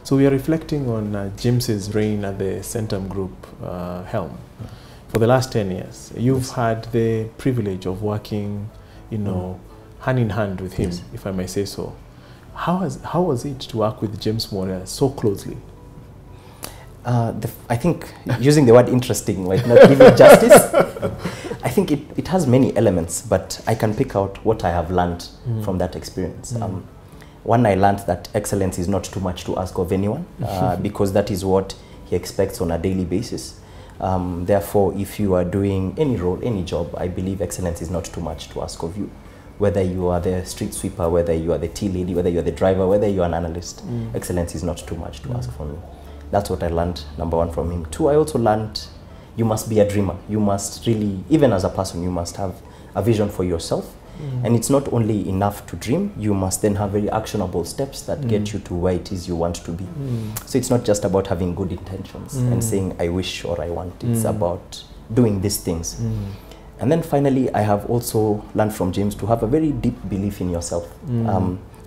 So we are reflecting on James's reign at the Centum Group helm. For the last 10 years, you've had the privilege of working, you know, hand in hand with him, if I may say so. How was it to work with James Mworia so closely? I think using the word interesting might not give it justice. I think it has many elements, but I can pick out what I have learned from that experience. One, I learned that excellence is not too much to ask of anyone, because that is what he expects on a daily basis. Therefore, if you are doing any role, any job, I believe excellence is not too much to ask of you. Whether you are the street sweeper, whether you are the tea lady, whether you are the driver, whether you are an analyst, excellence is not too much to ask from you. That's what I learned, number one, from him. Two, I also learned you must be a dreamer. You must really, even as a person, you must have a vision for yourself. And it's not only enough to dream, you must then have very actionable steps that get you to where it is you want to be. So it's not just about having good intentions and saying, I wish or I want. It's about doing these things. And then finally, I have also learned from James to have a very deep belief in yourself.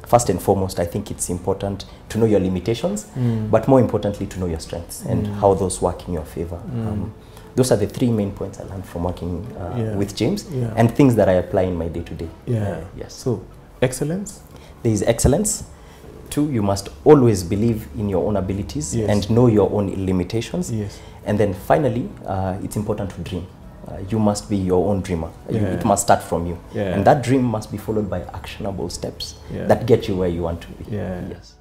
First and foremost, I think it's important to know your limitations, but more importantly, to know your strengths and how those work in your favor. Those are the three main points I learned from working with James and things that I apply in my day-to-day. Yes. So, excellence? There is excellence. Two, you must always believe in your own abilities and know your own limitations. And then finally, it's important to dream. You must be your own dreamer. It must start from you. And that dream must be followed by actionable steps that get you where you want to be. Yes.